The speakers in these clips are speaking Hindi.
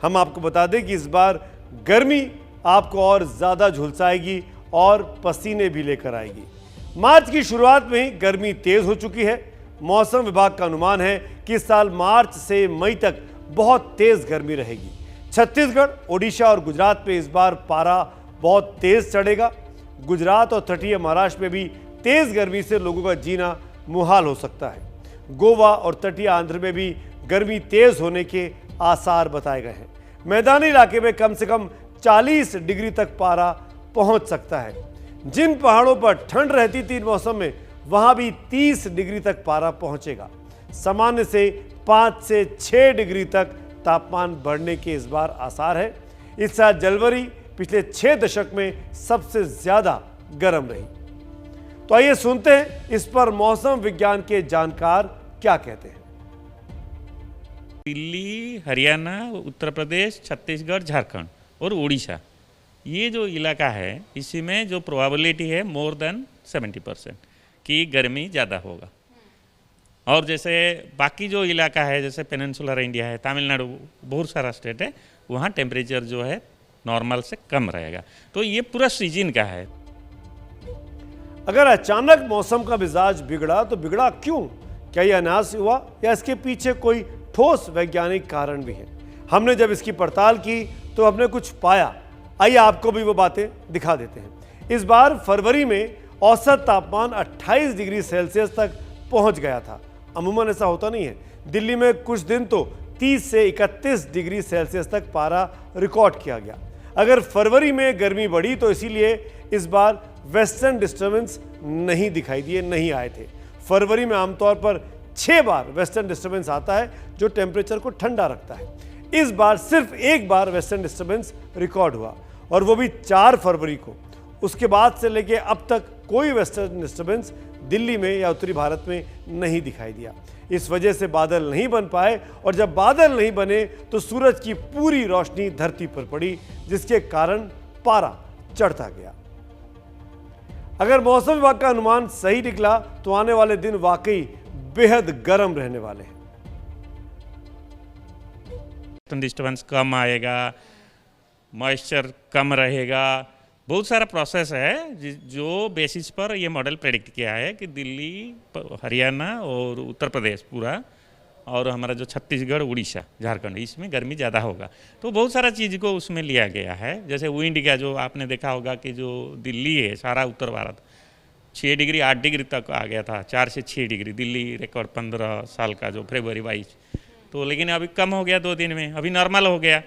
हम आपको बता दें कि इस बार गर्मी आपको और ज़्यादा झुलसाएगी और पसीने भी लेकर आएगी। मार्च की शुरुआत में ही गर्मी तेज़ हो चुकी है। मौसम विभाग का अनुमान है कि इस साल मार्च से मई तक बहुत तेज़ गर्मी रहेगी। छत्तीसगढ़, ओडिशा और गुजरात में इस बार पारा बहुत तेज़ चढ़ेगा। गुजरात और तटीय महाराष्ट्र में भी तेज़ गर्मी से लोगों का जीना मुहाल हो सकता है। गोवा और तटीय आंध्र में भी गर्मी तेज़ होने के आसार बताए गए हैं। मैदानी इलाके में कम से कम 40 डिग्री तक पारा पहुंच सकता है। जिन पहाड़ों पर ठंड रहती थी मौसम में, वहां भी 30 डिग्री तक पारा पहुंचेगा। सामान्य से 5 से 6 डिग्री तक तापमान बढ़ने के इस बार आसार है। इस साल जनवरी पिछले 6 दशक में सबसे ज्यादा गर्म रही। तो आइए सुनते हैं इस पर मौसम विज्ञान के जानकार क्या कहते हैं। दिल्ली, हरियाणा, उत्तर प्रदेश, छत्तीसगढ़, झारखंड और उड़ीसा, ये जो इलाका है इसमें जो प्रोबेबिलिटी है मोर देन 70% कि गर्मी ज़्यादा होगा। और जैसे बाकी जो इलाका है जैसे पेनिनसुलर इंडिया है, तमिलनाडु, बहुत सारा स्टेट है, वहाँ टेम्परेचर जो है नॉर्मल से कम रहेगा। तो ये पूरा सीजन का है। अगर अचानक मौसम का मिजाज बिगड़ा तो बिगड़ा क्यों? क्या यह अनायास हुआ या इसके पीछे कोई ठोस वैज्ञानिक कारण भी है? हमने जब इसकी पड़ताल की तो हमने कुछ पाया। आइए आपको भी वो बातें दिखा देते हैं। इस बार फरवरी में औसत तापमान 28 डिग्री सेल्सियस तक पहुंच गया था। अमूमन ऐसा होता नहीं है। दिल्ली में कुछ दिन तो 30 से 31 डिग्री सेल्सियस तक पारा रिकॉर्ड किया गया। अगर फरवरी में गर्मी बढ़ी तो इसीलिए इस बार वेस्टर्न डिस्टर्बेंस नहीं दिखाई दिए, नहीं आए थे। फरवरी में आमतौर पर 6 बार वेस्टर्न डिस्टर्बेंस आता है जो टेम्परेचर को ठंडा रखता है। इस बार सिर्फ एक बार वेस्टर्न डिस्टर्बेंस रिकॉर्ड हुआ और वो भी 4 फरवरी को। उसके बाद से लेके अब तक कोई वेस्टर्न डिस्टर्बेंस दिल्ली में या उत्तरी भारत में नहीं दिखाई दिया। इस वजह से बादल नहीं बन पाए और जब बादल नहीं बने तो सूरज की पूरी रोशनी धरती पर पड़ी, जिसके कारण पारा चढ़ता गया। अगर मौसम विभाग का अनुमान सही निकला तो आने वाले दिन वाकई बेहद गर्म रहने वाले हैं। डिस्टर्बेंस कम आएगा, मॉइस्चर कम रहेगा, बहुत सारा प्रोसेस है जो बेसिस पर ये मॉडल प्रेडिक्ट किया है कि दिल्ली, हरियाणा और उत्तर प्रदेश पूरा और हमारा जो छत्तीसगढ़, उड़ीसा, झारखंड, इसमें गर्मी ज़्यादा होगा। तो बहुत सारा चीज़ को उसमें लिया गया है। जैसे विंड का जो आपने देखा होगा कि जो दिल्ली है, सारा उत्तर भारत 6 डिग्री 8 डिग्री तक आ गया था, 4 से 6 डिग्री दिल्ली रिकॉर्ड 15 साल का जो फरवरी 22। तो लेकिन अभी कम हो गया 2 दिन में, अभी नॉर्मल हो गया।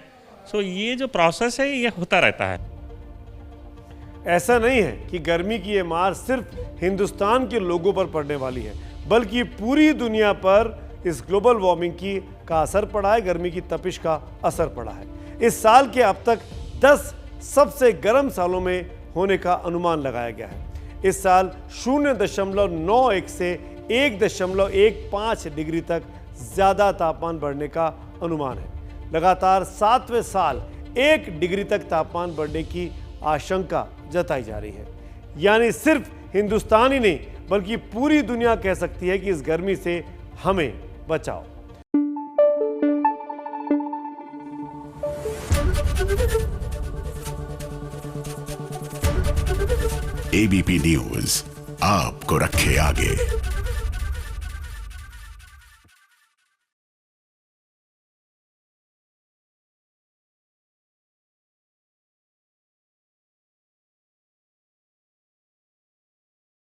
सो ये जो प्रोसेस है ये होता रहता है। ऐसा नहीं है कि गर्मी की ये मार सिर्फ हिंदुस्तान के लोगों पर पड़ने वाली है, बल्कि पूरी दुनिया पर इस ग्लोबल वार्मिंग का असर पड़ा है, गर्मी की तपिश का असर पड़ा है। इस साल के अब तक 10 सबसे गर्म सालों में होने का अनुमान लगाया गया है। इस साल 0.91 से 1.15 डिग्री तक ज्यादा तापमान बढ़ने का अनुमान है। लगातार 7वें साल 1 डिग्री तक तापमान बढ़ने की आशंका जताई जा रही है। यानी सिर्फ हिंदुस्तान ही नहीं बल्कि पूरी दुनिया कह सकती है कि इस गर्मी से हमें बचाओ। एबीपी न्यूज आपको रखे आगे।